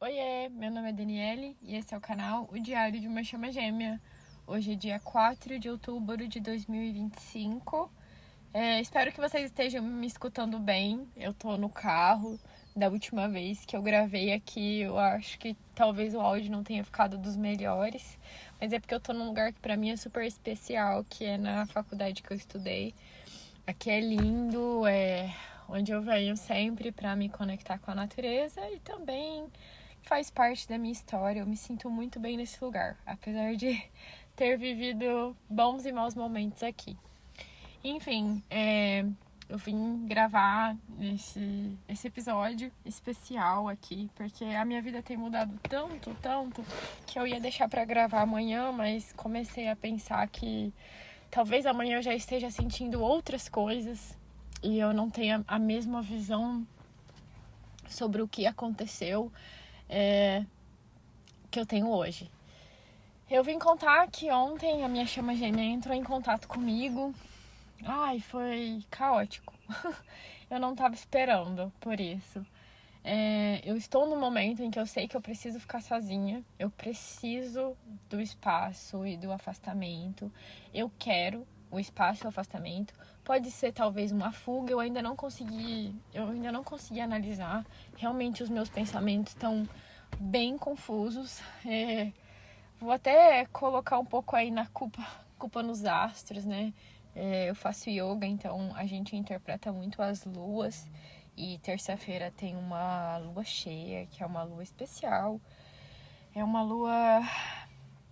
Oiê, meu nome é Daniele e esse é o canal O Diário de uma Chama Gêmea. Hoje é dia 4 de outubro de 2025. Espero que vocês estejam me escutando bem. Eu tô no carro. Da última vez que eu gravei aqui, eu acho que talvez o áudio não tenha ficado dos melhores. Mas é porque eu tô num lugar que pra mim é super especial, que é na faculdade que eu estudei. Aqui é lindo, é onde eu venho sempre pra me conectar com a natureza e também faz parte da minha história. Eu me sinto muito bem nesse lugar, apesar de ter vivido bons e maus momentos aqui. Enfim, eu vim gravar esse episódio especial aqui, porque a minha vida tem mudado tanto, que eu ia deixar pra gravar amanhã, mas comecei a pensar que talvez amanhã eu já esteja sentindo outras coisas e eu não tenha a mesma visão sobre o que aconteceu que eu tenho hoje. Eu vim contar que ontem a minha chama gêmea entrou em contato comigo. Ai, foi caótico. Eu não estava esperando por isso. Eu estou no momento em que eu sei que eu preciso ficar sozinha. Eu preciso do espaço e do afastamento. Eu quero o espaço e o afastamento. Pode ser talvez uma fuga. Eu ainda não consegui analisar. Realmente os meus pensamentos estão bem confusos. Vou até colocar um pouco aí na culpa nos astros, né? Eu faço yoga, então a gente interpreta muito as luas. E terça-feira tem uma lua cheia, que é uma lua especial. É uma lua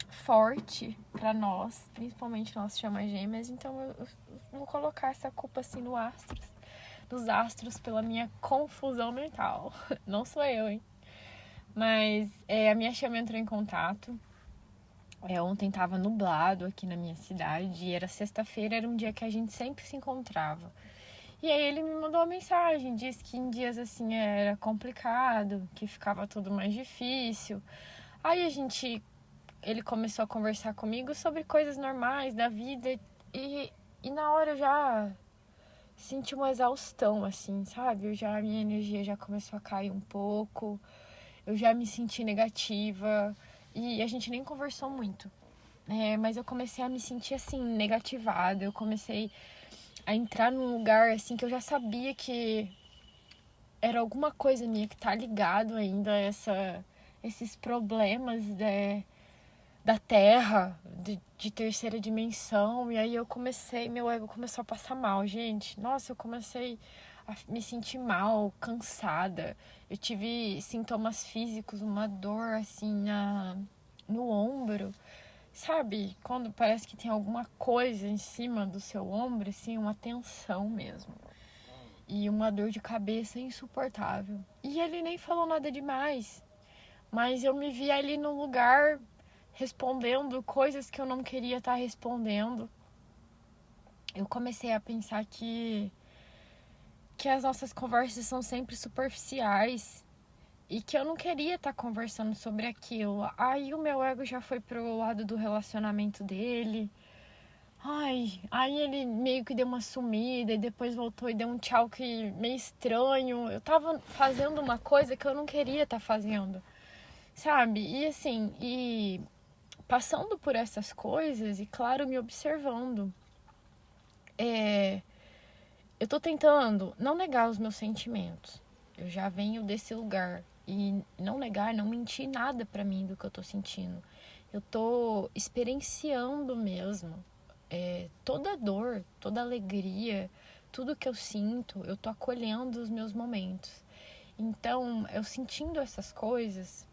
forte para nós, principalmente nós chamas gêmeas. Então eu vou colocar essa culpa assim nos astros pela minha confusão mental. Não sou eu, hein? Mas a minha chama entrou em contato. Ontem tava nublado aqui na minha cidade e era sexta-feira, era um dia que a gente sempre se encontrava. E aí ele me mandou uma mensagem, disse que em dias assim era complicado, que ficava tudo mais difícil. Aí ele começou a conversar comigo sobre coisas normais da vida e na hora eu já senti uma exaustão, assim, sabe? A minha energia já começou a cair um pouco, eu já me senti negativa e a gente nem conversou muito. Mas eu comecei a me sentir assim, negativada, eu comecei a entrar num lugar assim que eu já sabia que era alguma coisa minha que tá ligado ainda a esses problemas da Terra, de terceira dimensão. E aí meu ego começou a passar mal, gente. Nossa, eu comecei a me sentir mal, cansada. Eu tive sintomas físicos, uma dor assim no ombro. Sabe, quando parece que tem alguma coisa em cima do seu ombro, assim, uma tensão mesmo. E uma dor de cabeça insuportável. E ele nem falou nada demais. Mas eu me vi ali no lugar respondendo coisas que eu não queria estar respondendo. Eu comecei a pensar que as nossas conversas são sempre superficiais. E que eu não queria estar conversando sobre aquilo. Aí o meu ego já foi pro lado do relacionamento dele. Aí ele meio que deu uma sumida e depois voltou e deu um tchau que meio estranho. Eu tava fazendo uma coisa que eu não queria estar fazendo, sabe? E assim, passando por essas coisas e, claro, me observando. Eu tô tentando não negar os meus sentimentos. Eu já venho desse lugar. E não negar, não mentir nada pra mim do que eu tô sentindo. Eu tô experienciando mesmo. Toda dor, toda alegria, tudo que eu sinto, eu tô acolhendo os meus momentos. Então, eu sentindo essas coisas,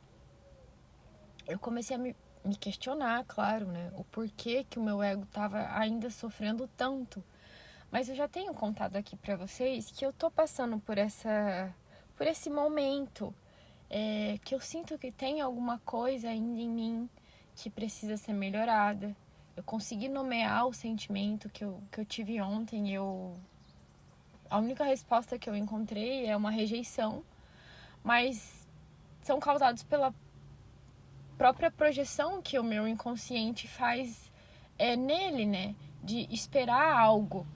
eu comecei a me questionar, claro, né? O porquê que o meu ego tava ainda sofrendo tanto. Mas eu já tenho contado aqui pra vocês que eu tô passando por esse momento, que eu sinto que tem alguma coisa ainda em mim que precisa ser melhorada. Eu consegui nomear o sentimento que eu tive ontem. A única resposta que eu encontrei é uma rejeição, mas são causados pela própria projeção que o meu inconsciente faz nele, né? De esperar algo.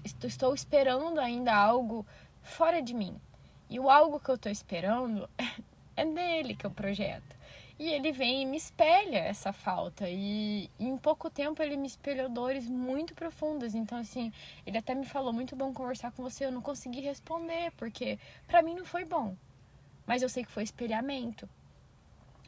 Estou esperando ainda algo fora de mim. E o algo que eu estou esperando é nele que eu projeto. E ele vem e me espelha essa falta. E em pouco tempo ele me espelhou dores muito profundas. Então, assim, ele até me falou, muito bom conversar com você. Eu não consegui responder, porque pra mim não foi bom. Mas eu sei que foi espelhamento.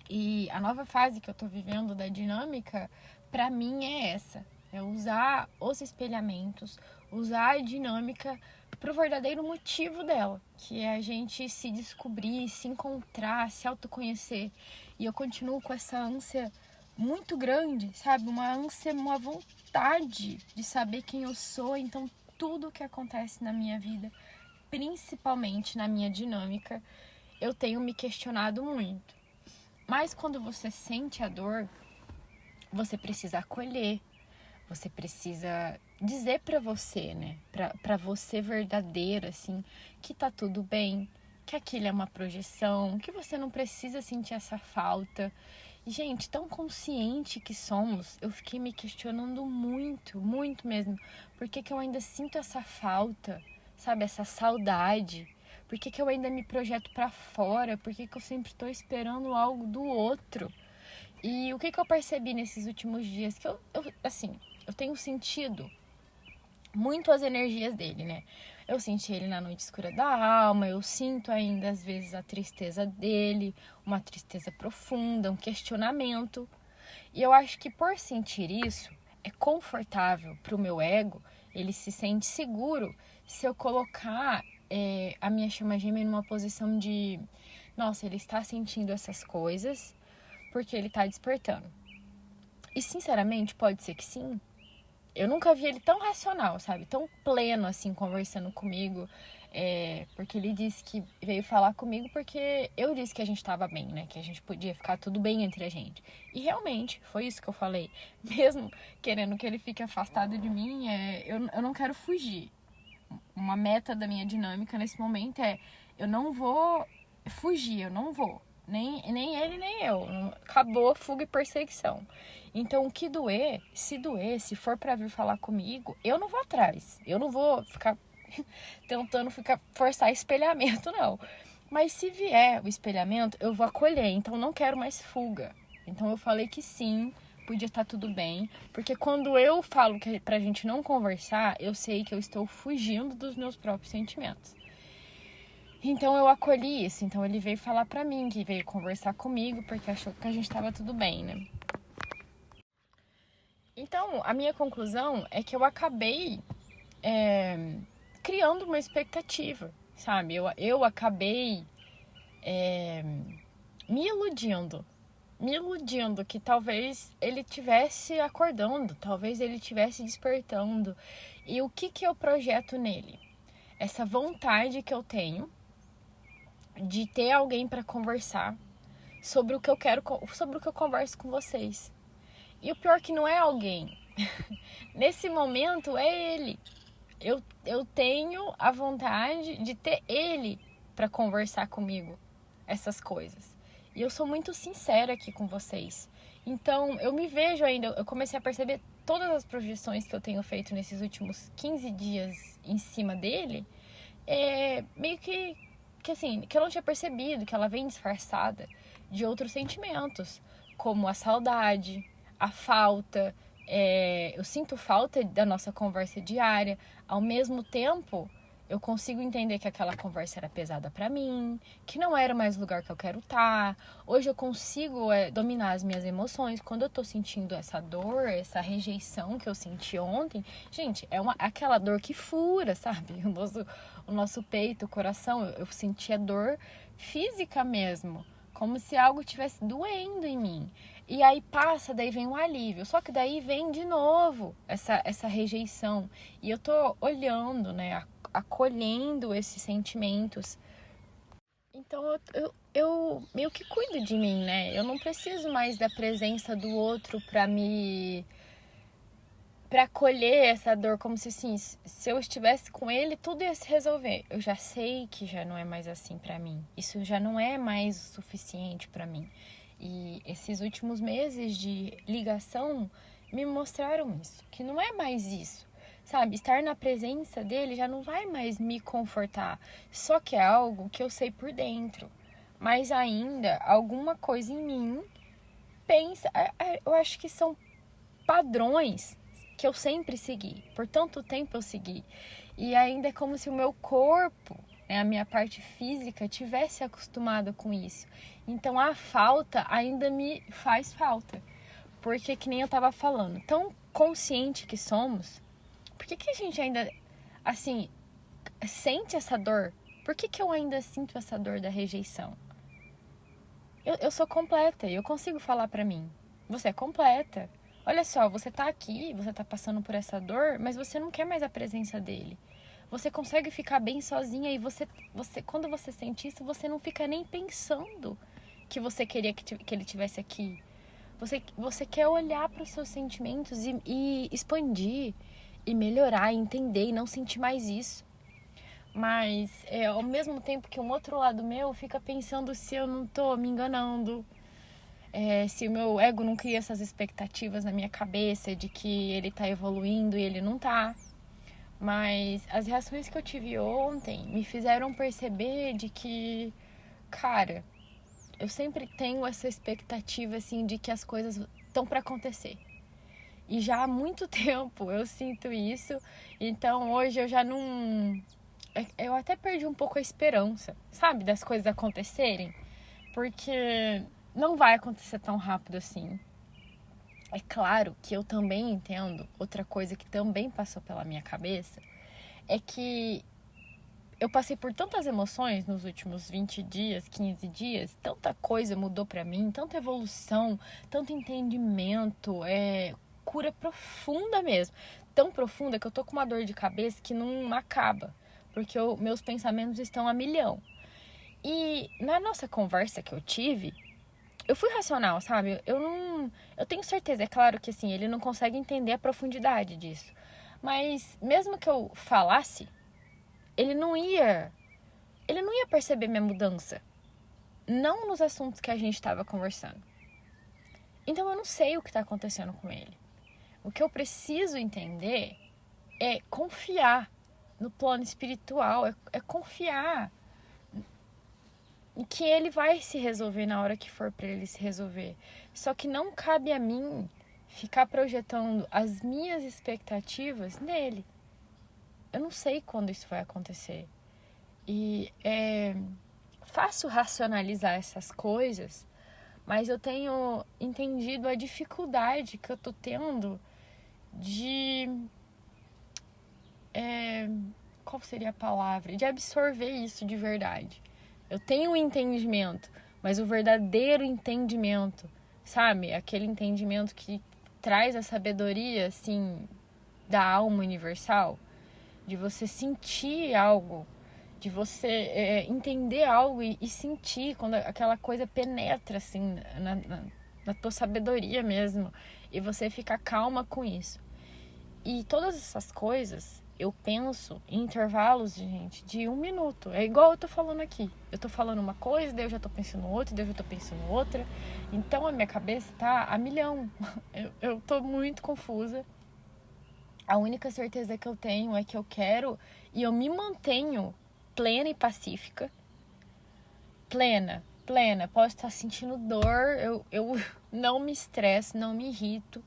E a nova fase que eu tô vivendo da dinâmica, pra mim é essa. É usar os espelhamentos, usar a dinâmica pro verdadeiro motivo dela, que é a gente se descobrir, se encontrar, se autoconhecer. E eu continuo com essa ânsia muito grande, sabe? Uma ânsia, uma vontade de saber quem eu sou. Então, tudo que acontece na minha vida, principalmente na minha dinâmica, eu tenho me questionado muito. Mas quando você sente a dor, você precisa acolher. Você precisa dizer pra você, né? Pra você verdadeira, assim, que tá tudo bem, que aquilo é uma projeção, que você não precisa sentir essa falta. E, gente, tão consciente que somos, eu fiquei me questionando muito, muito mesmo. Por que eu ainda sinto essa falta, sabe? Essa saudade. Por que eu ainda me projeto pra fora? Por que eu sempre tô esperando algo do outro? E o que eu percebi nesses últimos dias? Que eu tenho sentido muito as energias dele, né? Eu senti ele na noite escura da alma, eu sinto ainda às vezes a tristeza dele, uma tristeza profunda, um questionamento. E eu acho que por sentir isso, é confortável pro meu ego, ele se sente seguro se eu colocar a minha chama gêmea numa posição de, nossa, ele está sentindo essas coisas porque ele está despertando. E sinceramente, pode ser que sim. Eu nunca vi ele tão racional, sabe? Tão pleno, assim, conversando comigo. Porque ele disse que veio falar comigo porque eu disse que a gente tava bem, né? Que a gente podia ficar tudo bem entre a gente. E realmente, foi isso que eu falei. Mesmo querendo que ele fique afastado de mim, eu não quero fugir. Uma meta da minha dinâmica nesse momento eu não vou fugir, eu não vou. Nem ele, nem eu. Acabou fuga e perseguição. Então, o que doer, se for pra vir falar comigo, eu não vou atrás. Eu não vou ficar tentando forçar espelhamento, não. Mas se vier o espelhamento, eu vou acolher. Então, não quero mais fuga. Então, eu falei que sim, podia estar tudo bem. Porque quando eu falo que pra gente não conversar, eu sei que eu estou fugindo dos meus próprios sentimentos. Então eu acolhi isso, então ele veio falar pra mim, que veio conversar comigo, porque achou que a gente tava tudo bem, né? Então, a minha conclusão é que eu acabei criando uma expectativa, sabe? Eu acabei me iludindo que talvez ele tivesse acordando, talvez ele tivesse despertando. E o que eu projeto nele? Essa vontade que eu tenho de ter alguém para conversar sobre o que eu quero, sobre o que eu converso com vocês. E o pior é que não é alguém. Nesse momento é ele. Eu tenho a vontade de ter ele para conversar comigo essas coisas. E eu sou muito sincera aqui com vocês. Então, eu me vejo ainda, eu comecei a perceber todas as projeções que eu tenho feito nesses últimos 15 dias em cima dele, meio que assim, que eu não tinha percebido, que ela vem disfarçada de outros sentimentos, como a saudade, a falta. Eu sinto falta da nossa conversa diária. Ao mesmo tempo, eu consigo entender que aquela conversa era pesada pra mim, que não era mais o lugar que eu quero estar. Hoje eu consigo dominar as minhas emoções. Quando eu tô sentindo essa dor, essa rejeição que eu senti ontem, gente, aquela dor que fura, sabe? O nosso peito, o coração, eu senti a dor física mesmo, como se algo estivesse doendo em mim. E aí passa, daí vem um alívio. Só que daí vem de novo essa rejeição. E eu tô olhando, né, acolhendo esses sentimentos. Então eu meio que cuido de mim, né? Eu não preciso mais da presença do outro pra acolher essa dor, como se assim, se eu estivesse com ele, tudo ia se resolver. Eu já sei que já não é mais assim pra mim. Isso já não é mais o suficiente pra mim. E esses últimos meses de ligação me mostraram isso, que não é mais isso, sabe? Estar na presença dele já não vai mais me confortar, só que é algo que eu sei por dentro. mas ainda alguma coisa em mim pensa. Eu acho que são padrões que eu sempre segui. Por tanto tempo eu segui. E ainda é como se o meu corpo, né, a minha parte física, tivesse acostumado com isso. Então a falta ainda me faz falta. Porque, que nem eu tava falando, tão consciente que somos, por que a gente ainda, assim, sente essa dor? Por que eu ainda sinto essa dor da rejeição? Eu sou completa e eu consigo falar pra mim, você é completa. Olha só, você tá aqui, você tá passando por essa dor, mas você não quer mais a presença dele. Você consegue ficar bem sozinha e você quando você sente isso, você não fica nem pensando que você queria que ele tivesse aqui. Você quer olhar para os seus sentimentos e expandir, e melhorar, e entender, e não sentir mais isso. Mas, ao mesmo tempo que um outro lado meu fica pensando se eu não tô me enganando, se o meu ego não cria essas expectativas na minha cabeça de que ele tá evoluindo e ele não tá. Mas as reações que eu tive ontem me fizeram perceber de que, cara, eu sempre tenho essa expectativa, assim, de que as coisas estão para acontecer. E já há muito tempo eu sinto isso. Então hoje eu já não... Eu até perdi um pouco a esperança, sabe? Das coisas acontecerem. Porque não vai acontecer tão rápido assim. É claro que eu também entendo. Outra coisa que também passou pela minha cabeça é que eu passei por tantas emoções nos últimos 20 dias, 15 dias, tanta coisa mudou pra mim, tanta evolução, tanto entendimento, cura profunda mesmo. Tão profunda que eu tô com uma dor de cabeça que não acaba, porque meus pensamentos estão a milhão. E na nossa conversa que eu tive, eu fui racional, sabe? Eu tenho certeza, é claro que assim, ele não consegue entender a profundidade disso. Mas mesmo que eu falasse, ele não ia perceber minha mudança. Não nos assuntos que a gente estava conversando. Então eu não sei o que está acontecendo com ele. O que eu preciso entender é confiar no plano espiritual, é confiar em que ele vai se resolver na hora que for para ele se resolver. Só que não cabe a mim ficar projetando as minhas expectativas nele. Eu não sei quando isso vai acontecer. E é fácil racionalizar essas coisas, mas eu tenho entendido a dificuldade que eu tô tendo de... qual seria a palavra? De absorver isso de verdade. Eu tenho um entendimento, mas o verdadeiro entendimento, sabe? Aquele entendimento que traz a sabedoria, assim, da alma universal, de você sentir algo, de você entender algo e sentir quando aquela coisa penetra, assim, na tua sabedoria mesmo, e você fica calma com isso. E todas essas coisas eu penso em intervalos, gente, de 1 minuto. É igual eu tô falando aqui. Eu tô falando uma coisa, daí eu já tô pensando outra, daí eu já tô pensando outra. Então a minha cabeça tá a milhão. Eu tô muito confusa. A única certeza que eu tenho é que eu quero e eu me mantenho plena e pacífica. Plena. Posso estar sentindo dor, eu não me estresso, não me irrito.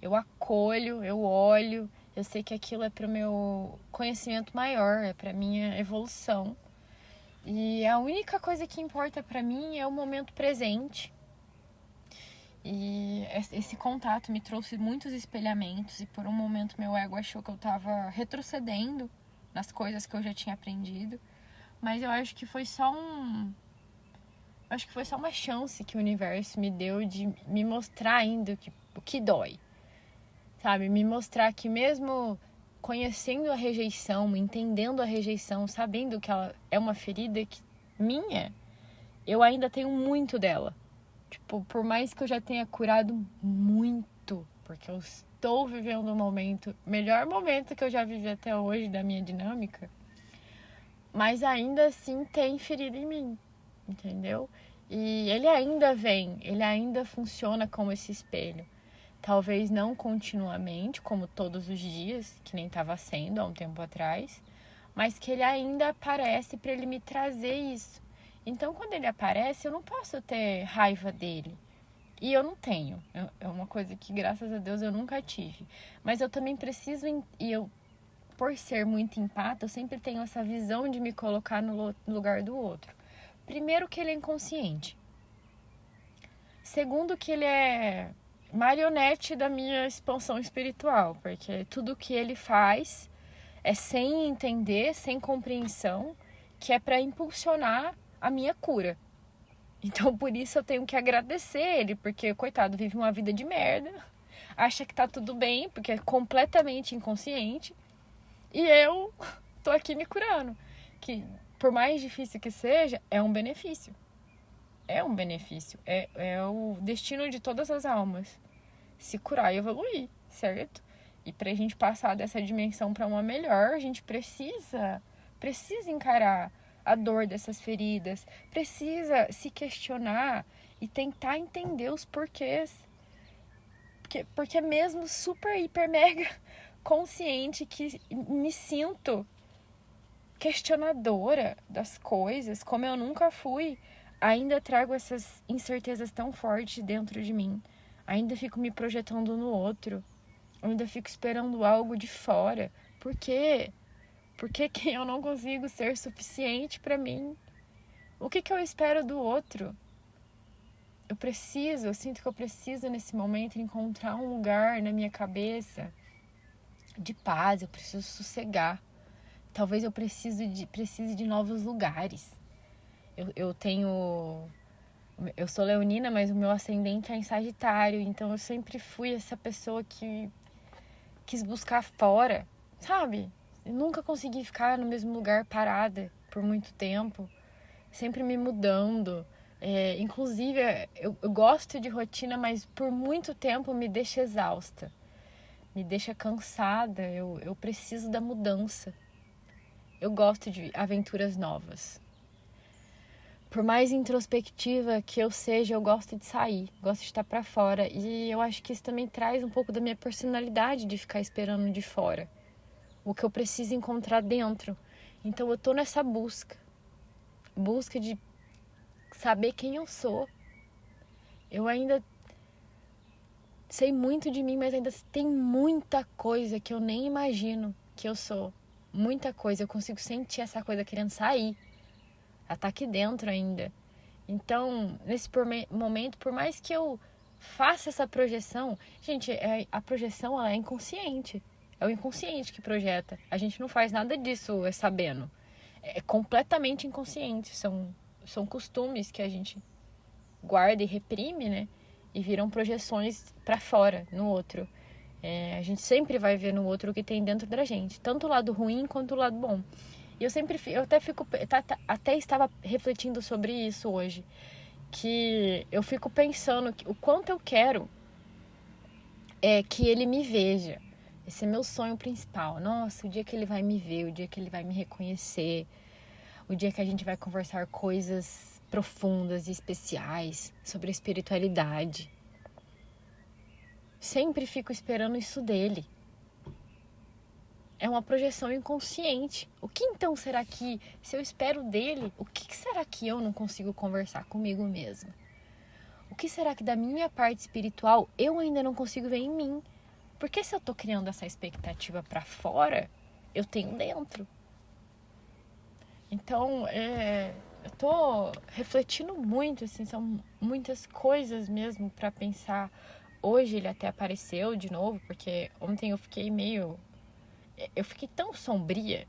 Eu acolho, eu olho, eu sei que aquilo é para o meu conhecimento maior, é para minha evolução. E a única coisa que importa para mim é o momento presente. E esse contato me trouxe muitos espelhamentos e por um momento meu ego achou que eu estava retrocedendo nas coisas que eu já tinha aprendido. Mas eu acho que foi só uma chance que o universo me deu de me mostrar ainda o que dói. Sabe, me mostrar que mesmo conhecendo a rejeição, entendendo a rejeição, sabendo que ela é uma ferida minha, eu ainda tenho muito dela. Tipo, por mais que eu já tenha curado muito, porque eu estou vivendo um momento, melhor momento que eu já vivi até hoje da minha dinâmica, mas ainda assim tem ferida em mim, entendeu? E ele ainda funciona como esse espelho. Talvez não continuamente, como todos os dias, que nem estava sendo há um tempo atrás, mas que ele ainda aparece para ele me trazer isso. Então, quando ele aparece, eu não posso ter raiva dele. E eu não tenho. É uma coisa que, graças a Deus, eu nunca tive. Mas eu também preciso... E eu, por ser muito empata, eu sempre tenho essa visão de me colocar no lugar do outro. Primeiro, que ele é inconsciente. Segundo, que ele é marionete da minha expansão espiritual. Porque tudo que ele faz é sem entender, sem compreensão, que é para impulsionar a minha cura. Então, por isso eu tenho que agradecer ele, porque, coitado, vive uma vida de merda, acha que tá tudo bem, porque é completamente inconsciente, e eu tô aqui me curando. Que, por mais difícil que seja, é um benefício. É um benefício. É o destino de todas as almas. Se curar e evoluir, certo? E pra gente passar dessa dimensão pra uma melhor, a gente precisa encarar a dor dessas feridas, precisa se questionar e tentar entender os porquês. Porque mesmo super, hiper, mega consciente que me sinto questionadora das coisas, como eu nunca fui, ainda trago essas incertezas tão fortes dentro de mim. Ainda fico me projetando no outro. Ainda fico esperando algo de fora. Por quê? Por que eu não consigo ser suficiente para mim? O que eu espero do outro? Eu sinto que eu preciso nesse momento encontrar um lugar na minha cabeça de paz, eu preciso sossegar. Talvez eu precise de novos lugares. Eu sou leonina, mas o meu ascendente é em Sagitário, então eu sempre fui essa pessoa que quis buscar fora, sabe? Eu nunca consegui ficar no mesmo lugar parada por muito tempo, sempre me mudando. Inclusive, eu gosto de rotina, mas por muito tempo me deixa exausta, me deixa cansada. Eu preciso da mudança. Eu gosto de aventuras novas. Por mais introspectiva que eu seja, eu gosto de sair, gosto de estar pra fora. E eu acho que isso também traz um pouco da minha personalidade de ficar esperando de fora o que eu preciso encontrar dentro. Então eu tô nessa busca de saber quem eu sou. Eu ainda sei muito de mim, mas ainda tem muita coisa que eu nem imagino que eu sou. Muita coisa, eu consigo sentir essa coisa querendo sair. Ela tá aqui dentro ainda. Então, nesse momento, por mais que eu faça essa projeção, gente, a projeção ela é inconsciente. É o inconsciente que projeta. A gente não faz nada disso sabendo. É completamente inconsciente. São costumes que a gente guarda e reprime, né? E viram projeções pra fora, no outro. A gente sempre vai ver no outro o que tem dentro da gente. Tanto o lado ruim quanto o lado bom. E eu até estava refletindo sobre isso hoje. Que eu fico pensando o quanto eu quero que ele me veja. Esse é meu sonho principal. Nossa, o dia que ele vai me ver, o dia que ele vai me reconhecer, o dia que a gente vai conversar coisas profundas e especiais sobre a espiritualidade. Sempre fico esperando isso dele. É uma projeção inconsciente. O que então será que, se eu espero dele, o que será que eu não consigo conversar comigo mesma? O que será que da minha parte espiritual eu ainda não consigo ver em mim? Porque se eu tô criando essa expectativa pra fora, eu tenho dentro. Então, eu tô refletindo muito, assim, são muitas coisas mesmo pra pensar. Hoje ele até apareceu de novo, porque ontem eu fiquei tão sombria,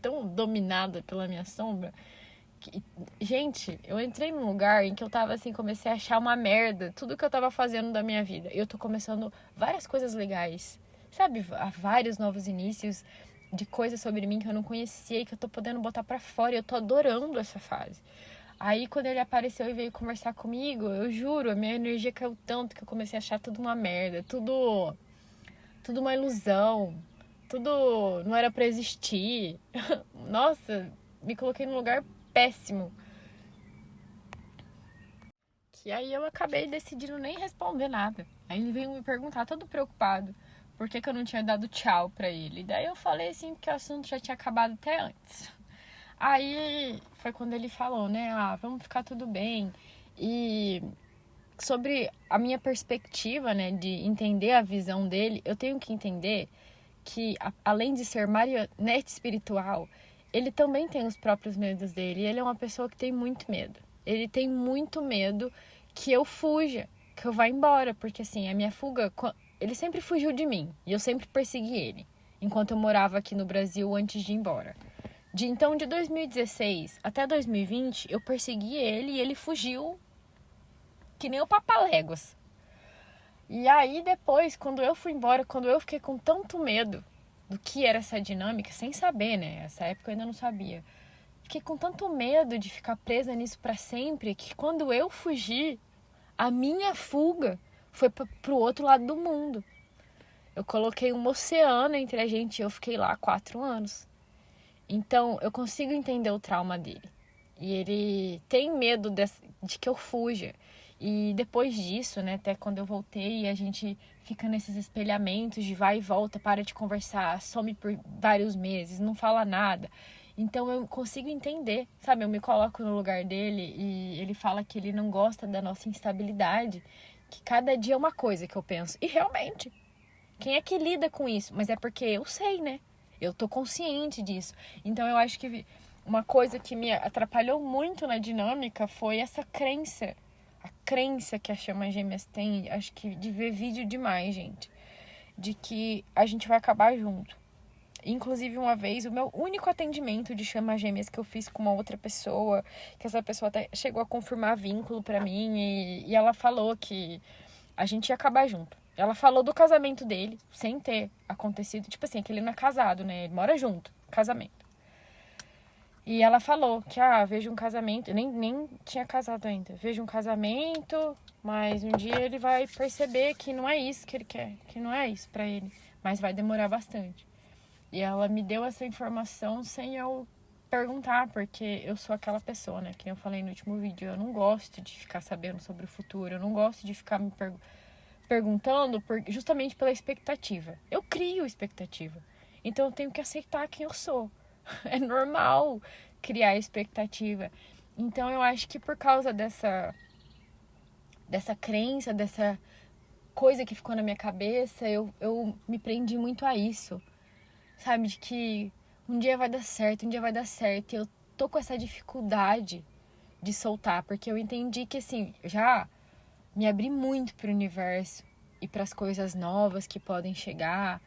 tão dominada pela minha sombra, que, gente, eu entrei num lugar em que eu tava assim, comecei a achar uma merda tudo que eu tava fazendo da minha vida. Eu tô começando várias coisas legais, sabe? Há vários novos inícios de coisas sobre mim que eu não conhecia e que eu tô podendo botar pra fora, e eu tô adorando essa fase. Aí quando ele apareceu e veio conversar comigo, eu juro, a minha energia caiu tanto que eu comecei a achar tudo uma merda, tudo uma ilusão, tudo não era pra existir. Nossa, me coloquei num lugar péssimo. Que aí eu acabei decidindo nem responder nada. Aí ele veio me perguntar, todo preocupado, por que eu não tinha dado tchau pra ele. Daí eu falei assim, porque o assunto já tinha acabado até antes. Aí foi quando ele falou, né? Ah, vamos ficar tudo bem. E sobre a minha perspectiva, né, de entender a visão dele, eu tenho que entender que, além de ser marionete espiritual, ele também tem os próprios medos dele. E ele é uma pessoa que tem muito medo. Ele tem muito medo que eu fuja, que eu vá embora. Porque, assim, a minha fuga... Ele sempre fugiu de mim. E eu sempre persegui ele. Enquanto eu morava aqui no Brasil antes de ir embora. Então, de 2016 até 2020, eu persegui ele e ele fugiu que nem o Papaléguas. E aí, depois, quando eu fui embora, quando eu fiquei com tanto medo do que era essa dinâmica, sem saber, né? Essa época eu ainda não sabia. Fiquei com tanto medo de ficar presa nisso para sempre, que quando eu fugi, a minha fuga foi pro outro lado do mundo. Eu coloquei um oceano entre a gente e eu fiquei lá 4 anos. Então, eu consigo entender o trauma dele. E ele tem medo de que eu fuja. E depois disso, né, até quando eu voltei, a gente fica nesses espelhamentos de vai e volta, para de conversar, some por vários meses, não fala nada. Então eu consigo entender, sabe? Eu me coloco no lugar dele e ele fala que ele não gosta da nossa instabilidade, que cada dia é uma coisa que eu penso. E realmente, quem é que lida com isso? Mas é porque eu sei, né? Eu tô consciente disso. Então eu acho que uma coisa que me atrapalhou muito na dinâmica foi essa crença. A crença que a Chama Gêmeas tem, acho que de ver vídeo demais, gente. De que a gente vai acabar junto. Inclusive, uma vez, o meu único atendimento de Chama Gêmeas que eu fiz com uma outra pessoa, que essa pessoa até chegou a confirmar vínculo pra mim, e ela falou que a gente ia acabar junto. Ela falou do casamento dele, sem ter acontecido. Tipo assim, que ele não é casado, né? Ele mora junto, casamento. E ela falou que, vejo um casamento... Eu nem tinha casado ainda. Vejo um casamento, mas um dia ele vai perceber que não é isso que ele quer. Que não é isso pra ele. Mas vai demorar bastante. E ela me deu essa informação sem eu perguntar, porque eu sou aquela pessoa, né? Que eu falei no último vídeo. Eu não gosto de ficar sabendo sobre o futuro. Eu não gosto de ficar me perguntando justamente pela expectativa. Eu crio expectativa. Então eu tenho que aceitar quem eu sou. É normal criar expectativa. Então eu acho que por causa dessa crença, dessa coisa que ficou na minha cabeça, eu me prendi muito a isso. Sabe, de que um dia vai dar certo, um dia vai dar certo. E eu tô com essa dificuldade de soltar, porque eu entendi que, assim, já me abri muito pro universo e para as coisas novas que podem chegar.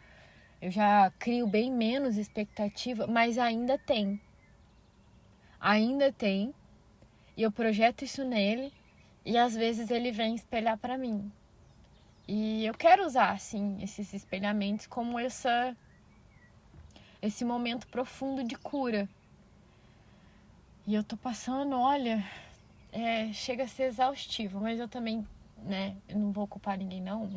Eu já crio bem menos expectativa, mas ainda tem. Ainda tem. E eu projeto isso nele e às vezes ele vem espelhar para mim. E eu quero usar, assim, esses espelhamentos como esse momento profundo de cura. E eu tô passando, olha, chega a ser exaustivo, mas eu também, né, eu não vou culpar ninguém não.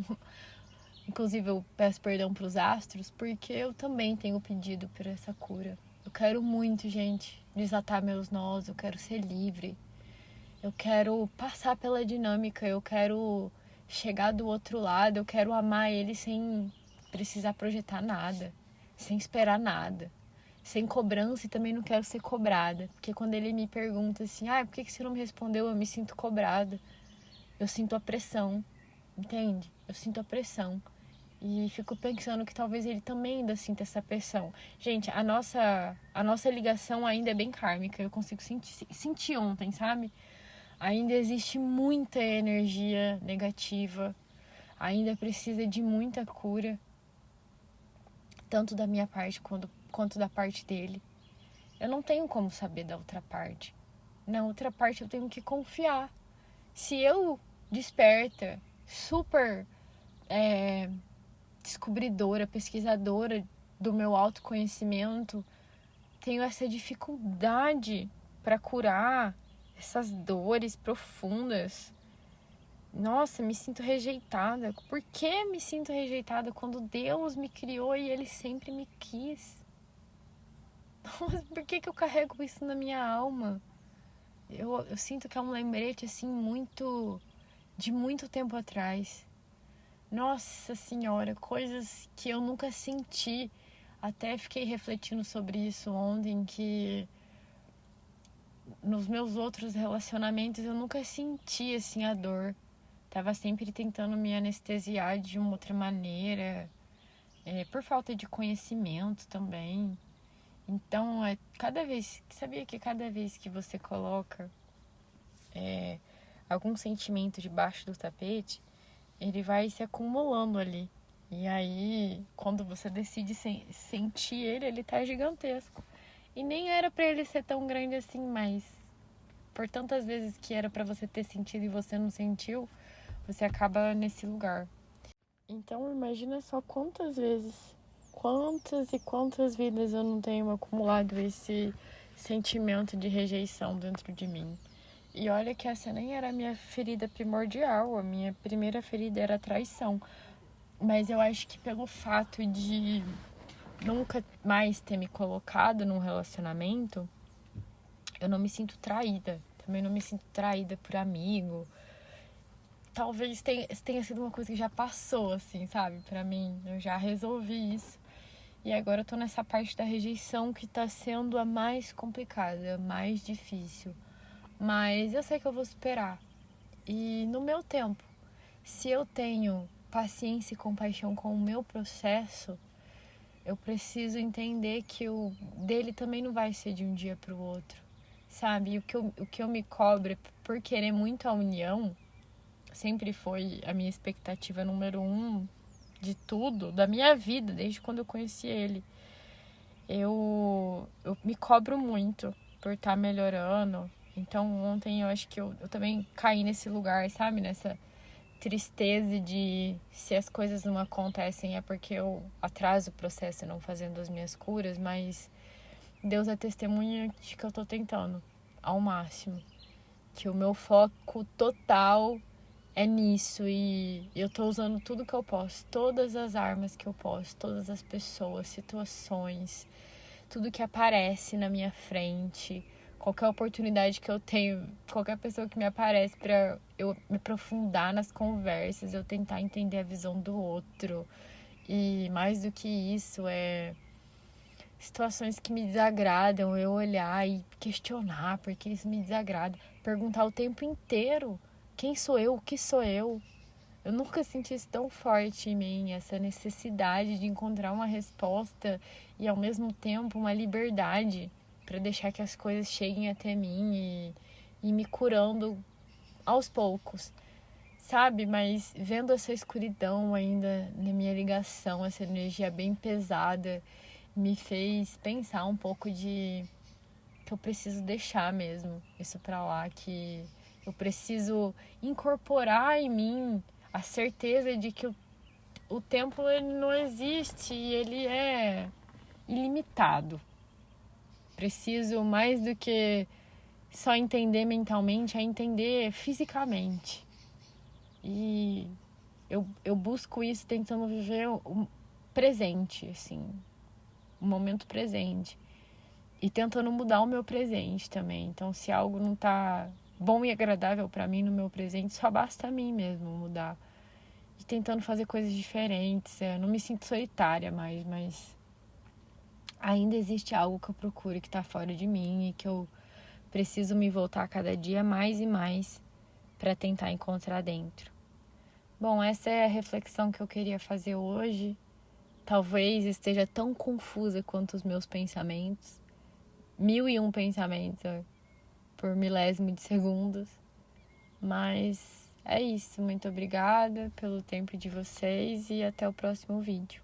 Inclusive eu peço perdão pros astros, porque eu também tenho pedido por essa cura. Eu quero muito, gente, desatar meus nós, eu quero ser livre. Eu quero passar pela dinâmica, eu quero chegar do outro lado, eu quero amar ele sem precisar projetar nada, sem esperar nada, sem cobrança, e também não quero ser cobrada. Porque quando ele me pergunta assim, por que você não me respondeu? Eu me sinto cobrada. Eu sinto a pressão, entende? Eu sinto a pressão. E fico pensando que talvez ele também ainda sinta essa pressão. Gente, a nossa ligação ainda é bem kármica. Eu consigo sentir ontem, sabe? Ainda existe muita energia negativa. Ainda precisa de muita cura. Tanto da minha parte quanto da parte dele. Eu não tenho como saber da outra parte. Na outra parte eu tenho que confiar. Se eu, desperta, super descobridora, pesquisadora do meu autoconhecimento, tenho essa dificuldade para curar essas dores profundas. Nossa, me sinto rejeitada. Por que me sinto rejeitada quando Deus me criou e Ele sempre me quis? Nossa, por que eu carrego isso na minha alma? Eu sinto que é um lembrete assim de muito tempo atrás. Nossa Senhora, coisas que eu nunca senti. Até fiquei refletindo sobre isso ontem, que nos meus outros relacionamentos eu nunca senti assim a dor. Tava sempre tentando me anestesiar de uma outra maneira, por falta de conhecimento também. Então, sabia que cada vez que você coloca algum sentimento debaixo do tapete, ele vai se acumulando ali. E aí, quando você decide sentir ele tá gigantesco. E nem era pra ele ser tão grande assim, mas por tantas vezes que era pra você ter sentido e você não sentiu, você acaba nesse lugar. Então, imagina só quantas e quantas vidas eu não tenho acumulado esse sentimento de rejeição dentro de mim. E olha que essa nem era a minha ferida primordial, a minha primeira ferida era a traição. Mas eu acho que pelo fato de nunca mais ter me colocado num relacionamento, eu não me sinto traída. Também não me sinto traída por amigo. Talvez tenha sido uma coisa que já passou, assim, sabe? Pra mim, eu já resolvi isso. E agora eu tô nessa parte da rejeição que tá sendo a mais complicada, a mais difícil. Mas eu sei que eu vou superar. E no meu tempo, se eu tenho paciência e compaixão com o meu processo, eu preciso entender que o dele também não vai ser de um dia pro outro, sabe? E o que eu me cobro por querer muito a união, sempre foi a minha expectativa número 1 de tudo, da minha vida, desde quando eu conheci ele. Eu me cobro muito por estar melhorando. Então ontem eu acho que eu também caí nesse lugar, sabe? Nessa tristeza de se as coisas não acontecem é porque eu atraso o processo não fazendo as minhas curas, mas Deus é testemunha de que eu tô tentando ao máximo. Que o meu foco total é nisso e eu tô usando tudo que eu posso, todas as armas que eu posso, todas as pessoas, situações, tudo que aparece na minha frente, qualquer oportunidade que eu tenho, qualquer pessoa que me aparece para eu me aprofundar nas conversas, eu tentar entender a visão do outro. E mais do que isso, situações que me desagradam, eu olhar e questionar porque isso me desagrada, perguntar o tempo inteiro quem sou eu, o que sou eu. Eu nunca senti isso tão forte em mim, essa necessidade de encontrar uma resposta e ao mesmo tempo uma liberdade para deixar que as coisas cheguem até mim e me curando aos poucos, sabe? Mas vendo essa escuridão ainda na minha ligação, essa energia bem pesada, me fez pensar um pouco de que eu preciso deixar mesmo isso pra lá, que eu preciso incorporar em mim a certeza de que o tempo ele não existe e ele é ilimitado. Preciso mais do que só entender mentalmente, é entender fisicamente. E eu busco isso tentando viver o presente, assim, o momento presente. E tentando mudar o meu presente também. Então, se algo não tá bom e agradável pra mim no meu presente, só basta a mim mesmo mudar. E tentando fazer coisas diferentes. Eu não me sinto solitária mais, mas ainda existe algo que eu procuro que tá fora de mim e que eu preciso me voltar cada dia mais e mais para tentar encontrar dentro. Bom, essa é a reflexão que eu queria fazer hoje. Talvez esteja tão confusa quanto os meus pensamentos. 1001 pensamentos por milésimo de segundos. Mas é isso. Muito obrigada pelo tempo de vocês e até o próximo vídeo.